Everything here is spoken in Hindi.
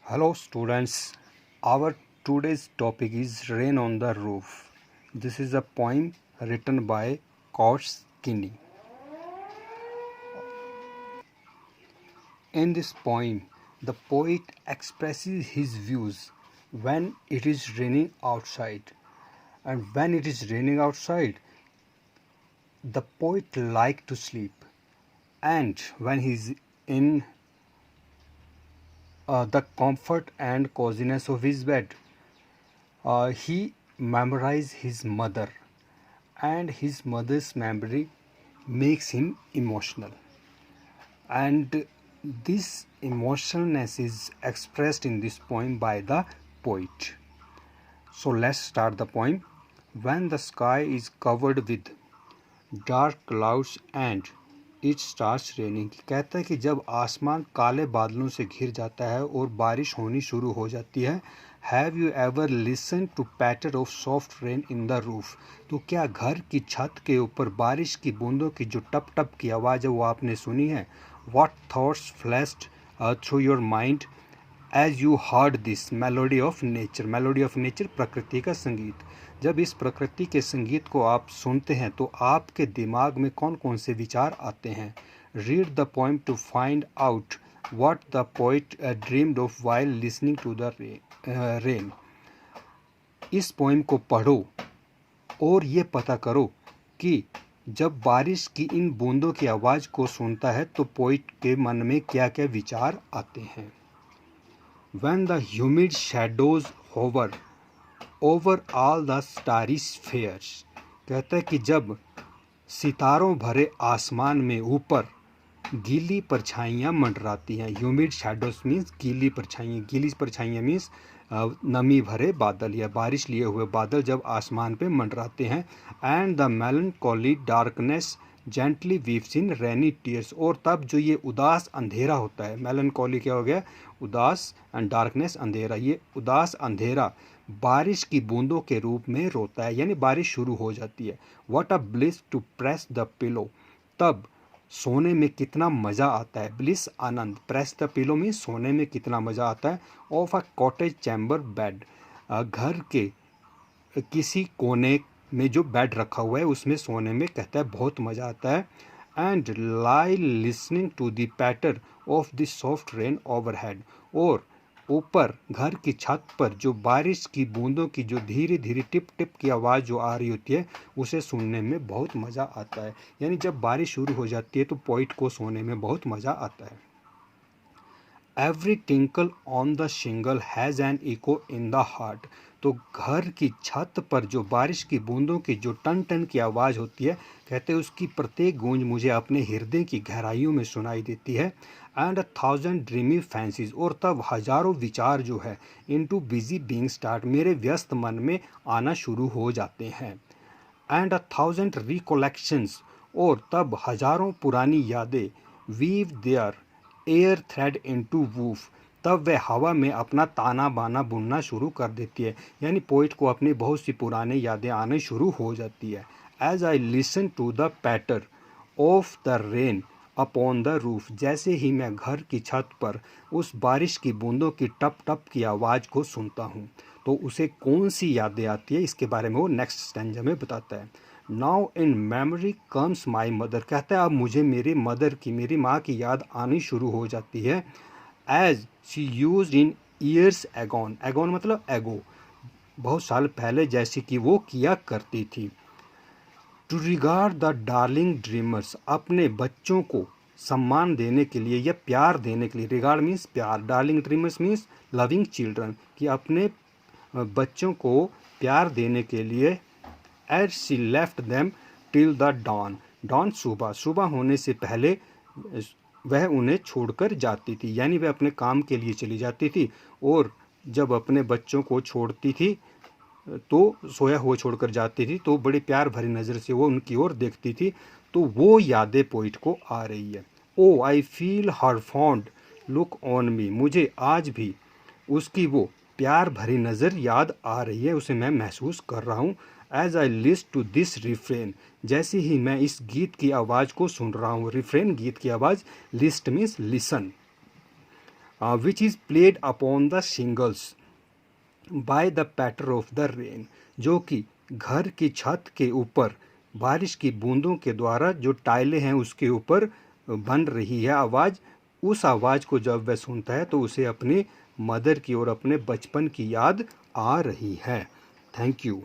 Hello students, our today's topic is Rain on the Roof. This is a poem written by Kosh Kinney. In this poem, the poet expresses his views when it is raining outside. And when it is raining outside, the poet likes to sleep. And when he is in the comfort and coziness of his bed, he memorizes his mother, and his mother's memory makes him emotional. And this emotionalness is expressed in this poem by the poet. So let's start the poem. When the sky is covered with dark clouds and it starts raining, कहता है कि जब आसमान काले बादलों से घिर जाता है और बारिश होनी शुरू हो जाती है. Have you ever listen to patter of soft rain in the roof, तो क्या घर की छत के ऊपर बारिश की बूंदों की जो टप टप की आवाज़ है वो आपने सुनी है. What thoughts flashed through your mind as you heard this melody of nature. Melody of nature, प्रकृति का संगीत. जब इस प्रकृति के संगीत को आप सुनते हैं तो आपके दिमाग में कौन कौन से विचार आते हैं. Read the poem to find out what the poet dreamed of while listening to the rain. इस पोएम को पढ़ो और ये पता करो कि जब बारिश की इन बूंदों की आवाज़ को सुनता है तो पोएट के मन में क्या क्या विचार आते हैं. When the humid shadows hover over all the starry spheres, कहता है कि जब सितारों भरे आसमान में ऊपर गीली परछाइयाँ मंडराती हैं. ह्यूमिड शैडोज मीन्स गीली परछाइयाँ. गीली परछाइयाँ मीन्स नमी भरे बादल या बारिश लिए हुए बादल जब आसमान पे मंडराते हैं. And the melancholy darkness gently weaves in rainy tears, और तब जो ये उदास अंधेरा होता है. मेलनकॉली क्या हो गया, उदास, एंड डार्कनेस अंधेरा. ये उदास अंधेरा बारिश की बूंदों के रूप में रोता है, यानी बारिश शुरू हो जाती है. What a bliss to press the pillow, तब सोने में कितना मज़ा आता है. ब्लिस आनंद, प्रेस द पिलो में सोने में कितना मज़ा आता है. Of a cottage chamber bed, घर के किसी कोने में जो बेड रखा हुआ है उसमें सोने में कहता है बहुत मज़ा आता है. And lie listening to the patter of the soft rain overhead, और ऊपर घर की छत पर जो बारिश की बूंदों की जो धीरे धीरे टिप टिप की आवाज़ जो आ रही होती है उसे सुनने में बहुत मज़ा आता है. यानी जब बारिश शुरू हो जाती है तो पोइट को सोने में बहुत मज़ा आता है. Every tinkle on the shingle has an echo in the heart, तो घर की छत पर जो बारिश की बूंदों की जो टन टन की आवाज़ होती है, कहते हैं उसकी प्रत्येक गूंज मुझे अपने हृदय की गहराइयों में सुनाई देती है. एंड 1000 ड्रीमी फैंसीज, और तब हजारों विचार जो है इनटू बिजी बीइंग स्टार्ट, मेरे व्यस्त मन में आना शुरू हो जाते हैं. एंड 1000 रिकोलेक्शंस, और तब हजारों पुरानी यादें weave their air thread into woof, तब वह हवा में अपना ताना बाना बुनना शुरू कर देती है. यानी पोइट को अपनी बहुत सी पुरानी यादें आने शुरू हो जाती है. As I listen to the patter of the rain upon the roof, जैसे ही मैं घर की छत पर उस बारिश की बूंदों की टप टप की आवाज़ को सुनता हूँ तो उसे कौन सी यादें आती है, इसके बारे में वो नेक्स्ट स्टैंजा में बताता है. Now in memory comes my mother, कहता है अब मुझे मेरी मदर की, मेरी माँ की याद आनी शुरू हो जाती है. As she used in years agone, agone मतलब एगो, बहुत साल पहले जैसे कि वो किया करती थी. To regard the darling dreamers, अपने बच्चों को सम्मान देने के लिए या प्यार देने के लिए. रिगार्ड मीन्स प्यार, darling dreamers means loving children, कि अपने बच्चों को प्यार देने के लिए. As she left them till the dawn, dawn सुबह, सुबह होने से पहले वह उन्हें छोड़कर जाती थी, यानी वह अपने काम के लिए चली जाती थी. और जब अपने बच्चों को छोड़ती थी तो सोया हुआ छोड़कर जाती थी तो बड़ी प्यार भरी नज़र से वो उनकी ओर देखती थी. तो वो यादें पोइट को आ रही है. Oh I feel her fond look on me, मुझे आज भी उसकी वो प्यार भरी नज़र याद आ रही है, उसे मैं महसूस कर रहा हूँ. As I list to this refrain, जैसे ही मैं इस गीत की आवाज़ को सुन रहा हूँ. रिफ्रेन गीत की आवाज़, list means listen. which is played upon the shingles by the patter of the rain, जो कि घर की छत के ऊपर बारिश की बूंदों के द्वारा जो टाइलें हैं उसके ऊपर बन रही है आवाज़। उस आवाज़ को जब वह सुनता है तो उसे अपनी मदर की और अपने बचपन की याद आ रही है। Thank you.